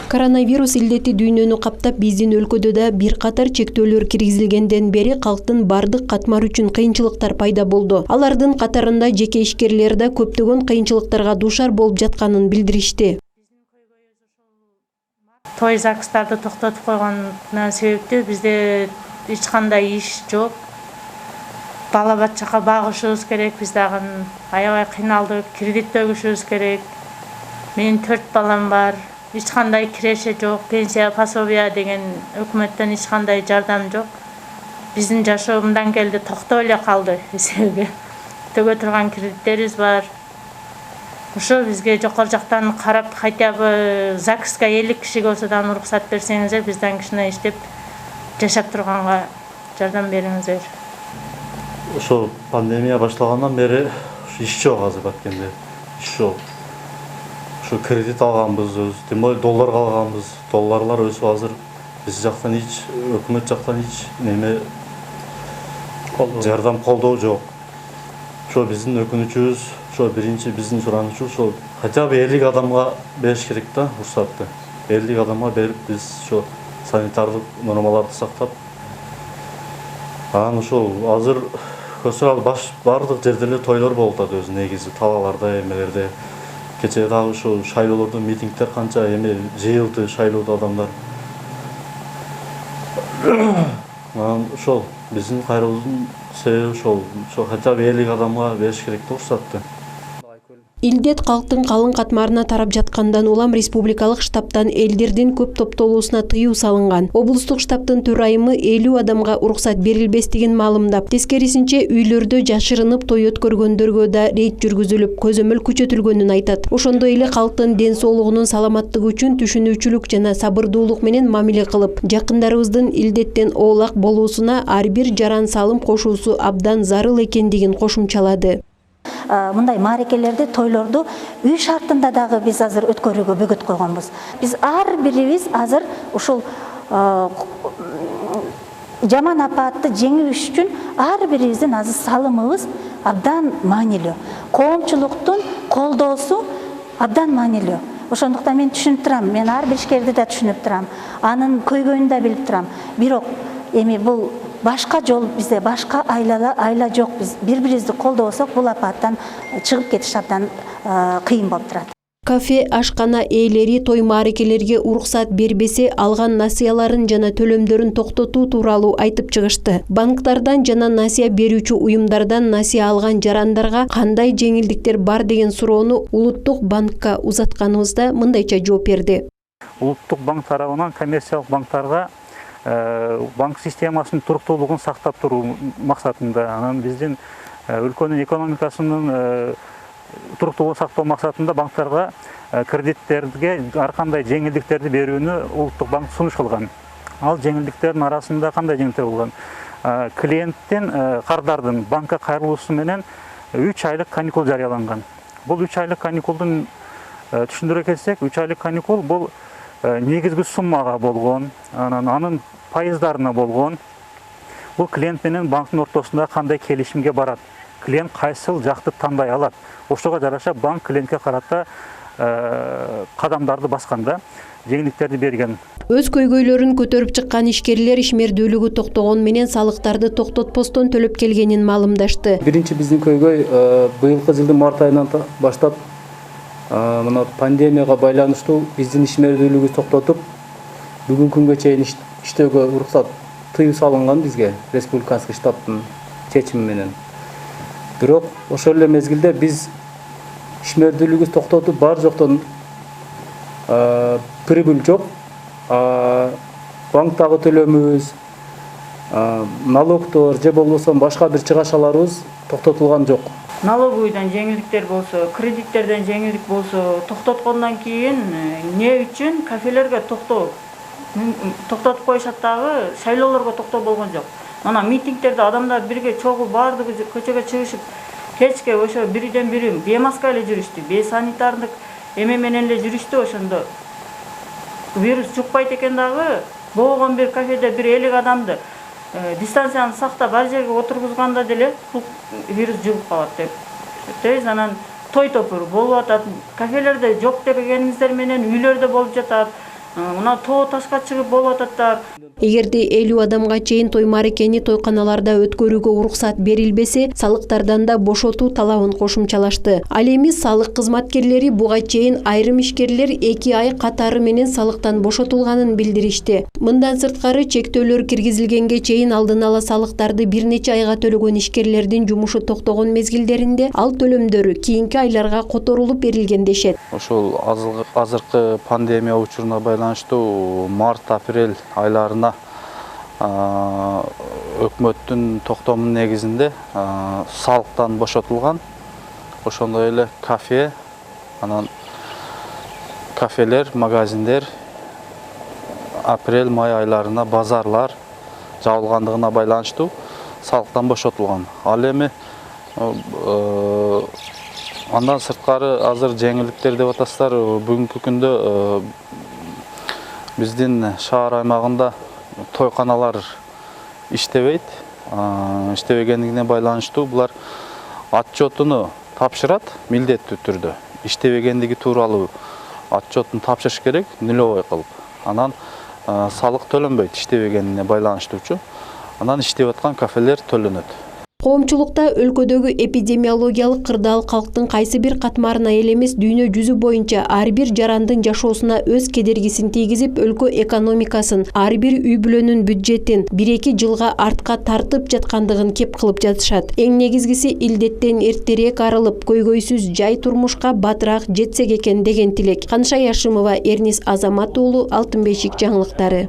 Коронавирус илдети дүйнөнү каптап, биздин өлкөдө да бир катар чектөөлөр киргизилгенден бери калктын бардык катмар үчүн кыйынчылыктар пайда болду. Алардын катарында жеке ишкерлер да көптөгөн кыйынчылыктарга дуушар болуп жатканын билдиришти. Той ЗАГСтарды токтотуп койгондон себептүү бизде эч кандай иш жок. Бала баччага багышыбыз керек, биз дагы аябай кыйналдык, кредит төгүшүбүз керек. Менин 4 балам бар. Эч кандай киреше жок, пенсия, пособия деген өкмөттөн эч кандай жардам жок. Биздин жашоо мындан келди токтоп эле калды эсебге. Төгө турган кредиттерибиз бар. Ошо бизге жокор жактан карап, хотя бы ЗАГСка 50 кишиге болсо да уруксат берсеңиздер, бизден кичине иштеп жашап турганга жардам бериңиздер. Ошо пандемия башталгандан бери иш жок, азыр баткенде иш жок. Ошо кредит алганбыз, тем более долларга алганбыз. Долларлар өсүп азыр биз жактан эч өкмөт жактан эч неме жардам колдоо жок. Ошо биздин өкүнүчүбүз, ошо биринчи биздин суранычыбыз ошо хотя бы 50 адамга бериш керек да, уруксатты. 50 адамга берип биз ошо санитардык нормаларды сактап. Анан ошол азыр көсөрал бардык жерде эле тойлор болуп атат өзү негизи, талааларда, эмелерде. Кечээ дагы ошо шайлоолордо митингдер канча эме жыйылды, шайлоодо адамдар. Анан ошол биздин кайрылуубуздун себеби ошол хотя бы 50 адамга бериш керек да уруксатты. Илдет калктын калың катмарына тарап жаткандан улам республикалык штабтан элдердин көп топтолуусуна тыюу салынган. Облустук штабтын төрайымы 50 адамга уруксат берилбестигин маалымдап, тескерисинче үйлөрдө жашырынып той өткөргөндөргө да рейд жүргүзүлүп, көзөмөл күчөтүлгөнүн айтат. Ошондой эле калктын ден соолугунун саламаттыгы үчүн түшүнүүчүлүк жана сабырдуулук менен мамиле кылып, жакындарыбыздын илдеттен оолак болуусуна ар бир жаран салым кошуусу абдан зарыл экендигин кошумчалады. Мындай маарекелерди, тойлорду үй шартында дагы биз азыр өткөрүүгө бөгөт койгонбуз. Биз ар бирибиз азыр ушул жаман апатты жеңүү үчүн ар бирибиздин азыр салымыбыз абдан маанилүү. Коомчулуктун колдоосу абдан маанилүү. Ошондуктан мен түшүнүп турам, мен ар бир ишкерди да түшүнүп турам. Анын көйгөйүн да билип турам. Бирок эми бул башка жол, бизде башка айла жок. Биз бири-бирибизди колдобосок, бул апаттан чыгып кетиш абдан кыйын болуп турат. Кафе, ашкана ээлери той маарекелерге уруксат бербесе, алган насыяларын жана төлөмдөрүн токтотуу тууралуу айтып чыгышты. Банктардан жана насыя берүүчү уюмдардан насыя алган жарандарга кандай жеңилдиктер бар деген суроону Улуттук банкка узатканыбызда мындайча жооп берди. Улуттук банк тарабынан коммерциялык банктарга банк системасынын туруктуулугун сактап туруу максатында, анан биздин өлкөнүн экономикасынын туруктуулугун сактоо максатында банктарга кредиттерге ар кандай жеңилдиктерди берүүнү Улуттук банк сунуш кылган. Ал жеңилдиктердин арасында кандай жеңилдиктер болгон? Клиенттин кардардын банкка кайрылуусу менен 3 айлык каникул жарыяланган. Бул 3 айлык каникулдун түшүндүрө келсек, 3 айлык каникул бул негизги суммага болгон, анын пайыздарына болгон. Бул клиент менен банктын ортосунда кандай келишимге барат? Клиент кайсыл жакты тандай алат? Ошого жараша банк клиентке карата кадамдарды басканда жеңилдиктерди берген. Өз көйгөйлөрүн көтөрүп чыккан ишкерлер ишмердүүлүгү токтогон менен салыктарды токтотпостон төлөп келгенин маалымдашты. Биринчи биздин көйгөй быйылкы жылдын март айынан баштап мына пандемияга байланыштуу биздин ишмердүүлүгүбүздү токтотуп, бүгүнкү күнгө чейин иштөөгө уруксат тыюу салынган бизге республикалык штабтын чечими менен. Бирок ошол эле мезгилде биз ишмердүүлүгүбүздү токтотуп бар жоктон прибыль жок, банктагы төлөмүбүз, налогдор же болбосо башка бир чыгашаларыбыз токтотулган жок. Налоговыйдан жеңилдиктер болсо, кредиттерден жеңилдик болсо, токтоткондон кийин не үчүн кафелерге токтотуп коюшат дагы, шайлоолорго токтоо болгон жок. Мына митингтерде адамдар бирге чогуу бардыгы көчөгө чыгышып, кечке ошо бириден бири беймаска эле жүрүштү, бейсанитардык эме менен эле жүрүштү. Ошондо вирус жукпайт экен дагы, болгон бир кафеде бир 50 адамды дистанцияны сактап бар жерге отургузганда деле бул вирус жугуп калат деп. Тез анан той топур болуп атат. Кафелерде жок дегениңиздер менен үйлөрдө болуп жатат. Мына тоо ташка чыгып болуп атат. Эгерде 50 адамга чейин той мааракени тойканаларда өткөрүүгө уруксат берилбесе, салыктардан да бошотуу талабын кошумчалашты. Ал эми салык кызматкерлери буга чейин айрым ишкерлер 2 ай катары менен салыктан бошотулганын билдиришти. Мындан сырткары чектөөлөр киргизилгенге чейин алдын ала салыктарды бир нече айга төлөгөн ишкерлердин жумушу токтогон мезгилдеринде ал төлөмдөрү кийинки айларга которулуп берилген дешет. Ошол азыркы пандемия учуруна байланыштуу март-апрель айларына өкмөттүн токтомунун негизинде салыктан бошотулган. Ошондой эле кафе, анан кафелер, магазиндер апрель-май айларына базарлар жабылгандыгына байланыштуу салыктан бошотулган. Ал эми андан сырткары азыр жеңилдиктер деп атасыздар. Бүгүнкү күндө биздин шаар аймагында тойканалар иштебейт. Иштебегендигине байланыштуу булар отчетуну тапшырат милдеттүү түрдө. Иштебегендиги тууралуу отчетун тапшырыш керек нулевой кылып. Анан салык төлөнбөйт иштебегенине байланыштуучу. Анан иштеп аткан кафелер төлөнөт. Коомчулукта өлкөдөгү эпидемиологиялык кырдаал калктын кайсы бир катмарына эле эмес дүйнө жүзү боюнча ар бир жарандын жашоосуна өз кедергисин тийгизип, өлкө экономикасын, ар бир үй бүлөнүн бюджетин 1-2 жылга артка тартып жаткандыгын кеп кылып жатышат. Эң негизгиси илдеттен эртерээк арылып, көйгөйсүз жай турмушка батыраак жетсек экен деген тилек. Канышай Ашимова, Эрнис Азамат уулу, Алтын бешик жаңылыктары.